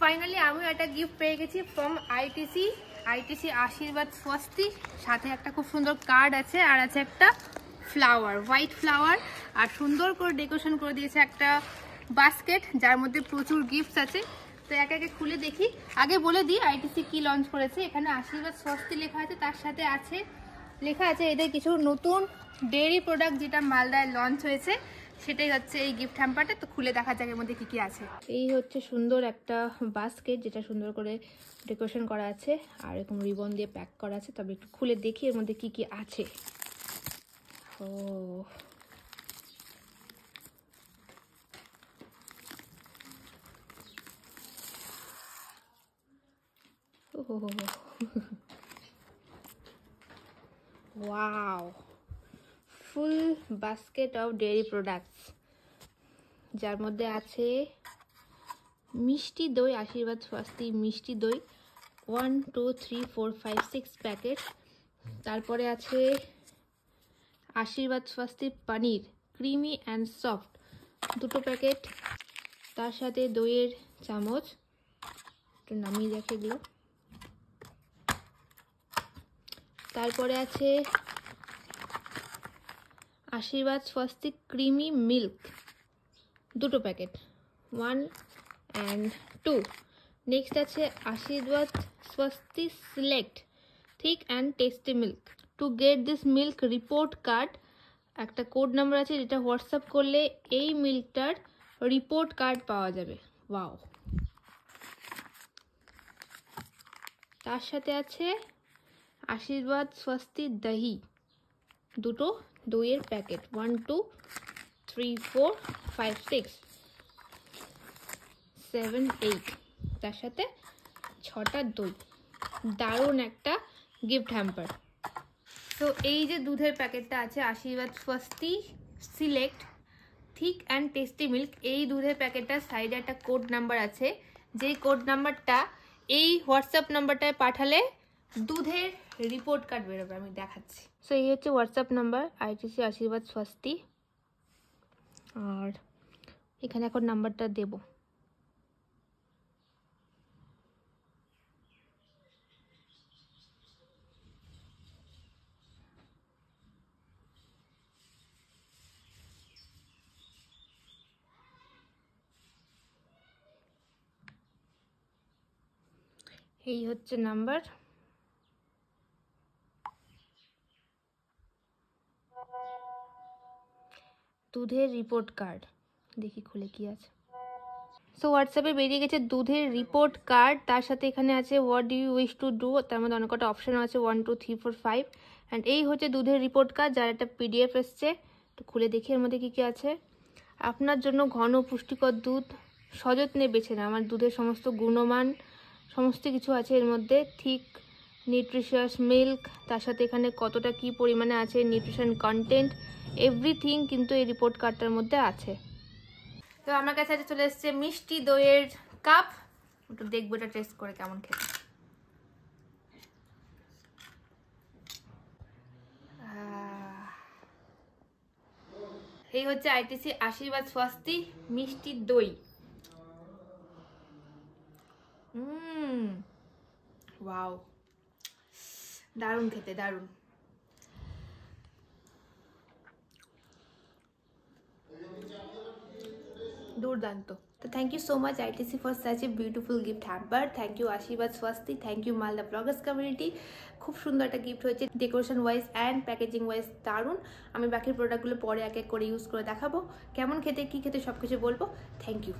Finally আমি একটা gift পেয়ে গেছি ফ্রম আইটিসি আশীর্বাদ স্বস্তি। সাথে একটা খুব সুন্দর কার্ড আছে, আর আছে একটা ফ্লাওয়ার, হোয়াইট ফ্লাওয়ার, আর সুন্দর করে ডেকোরেশন করে দিয়েছে একটা বাস্কেট যার মধ্যে প্রচুর গিফটস আছে। তো একে একে খুলে দেখি। আগে বলে দিই আইটিসি কি লঞ্চ করেছে। এখানে আশীর্বাদ স্বস্তি লেখা আছে, তার সাথে লেখা আছে এদের কিছু নতুন ডেয়ারি প্রোডাক্ট যেটা মালদায় লঞ্চ হয়েছে, সেটাই হচ্ছে এই গিফট হ্যাম্পারটা। তো খুলে দেখা যাক এর মধ্যে কি কি আছে। এই হচ্ছে সুন্দর একটা বাস্কেট যেটা সুন্দর করে ডেকোরেশন করা আছে, আর এরকম রিবন দিয়ে প্যাক করা আছে। তবে একটু খুলে দেখি এর মধ্যে কি কি আছে। Wow, full basket of dairy products, যার মধ্যে আছে মিষ্টি দই, আশীর্বাদ স্বস্তি মিষ্টি দই 1 2 3 4 5 6 প্যাকেট। তারপরে আছে আশীর্বাদ স্বস্তি পনির ক্রিমি অ্যান্ড সফট 2 প্যাকেট। তার সাথে দইয়ের চামচ, একটু নামিয়ে দেখে এগুলো। তারপরে আছে আশীর্বাদ স্বস্তি creamy milk 2 packet 1 and 2। Next আছে আশীর্বাদ স্বস্তি select thick and tasty milk. To get this milk report card, একটা কোড নাম্বার আছে যেটা হোয়াটসঅ্যাপ করলে এই মিল্কটার রিপোর্ট কার্ড পাওয়া যাবে। ওয়াও। তার সাথে আছে আশীর্বাদ স্বস্তি দহি 2 দইয়ের প্যাকেট 1 2 3 4 5 6 7 8। তার সাথে 6টা দই। দারুণ একটা গিফট হ্যাম্পার। তো এই যে দুধের প্যাকেটটা আছে আশীর্বাদ স্বস্তি select thick and tasty milk, এই দুধের প্যাকেটটার সাইডে একটা কোড নাম্বার আছে, যেই কোড নাম্বারটা এই হোয়াটসঅ্যাপ নাম্বারটায় পাঠালে দুধের রিপোর্ট কার্ড বেরোবে। আমি দেখাচ্ছি। সো এই হচ্ছে হোয়াটসঅ্যাপ নাম্বার আইটিসি আশীর্বাদ স্বস্তি, আর এখানে এখন নাম্বারটা দেব। এই হচ্ছে নাম্বার। দুধের রিপোর্ট কার্ড, দেখি খুলে কি আছে। সো হোয়াটসঅ্যাপে বেরিয়ে গেছে দুধের রিপোর্ট কার্ড। তার সাথে এখানে আছে what do you wish to do, তার মধ্যে অনেক কটা অপশন আছে 1 2 3 4 5। অ্যান্ড এই হচ্ছে দুধের রিপোর্ট কার্ড, যার একটা পিডিএফ এসছে। তো খুলে দেখি এর মধ্যে কী কী আছে। আপনার জন্য ঘন পুষ্টিকর দুধ সযত্নে বেছে না, আমার দুধের সমস্ত গুণমান সমস্ত কিছু আছে এর মধ্যে। থিক নিউট্রিশিয়াস মিল্ক, তার সাথে এখানে কতটা কি পরিমাণে আছে নিউট্রিশন কন্টেন্ট, এভরিথিং কিন্তু এই রিপোর্ট কার্ডটার মধ্যে আছে। তো আমার কাছে আজ চলে এসেছে মিষ্টি দইয়ের কাপ। একটু দেখবো এটা টেস্ট করে কেমন খেতে। এই হচ্ছে আইটিসি আশীর্বাদ স্বস্তি মিষ্টি দই। ওয়াও, দারুণ খেতে, দারুণ। দুর্দান্ত। তো thank you so much ITC for such a beautiful gift hamper. Thank you Aashirvaad Svasti, thank you Malda bloggers community. খুব সুন্দর একটা গিফট হয়েছে, decoration wise and packaging wise দারুণ। আমি বাকি প্রোডাক্টগুলো পরে এক এক করে ইউজ করে দেখাবো, কেমন খেতে কী খেতে সব কিছু বলবো। Thank you.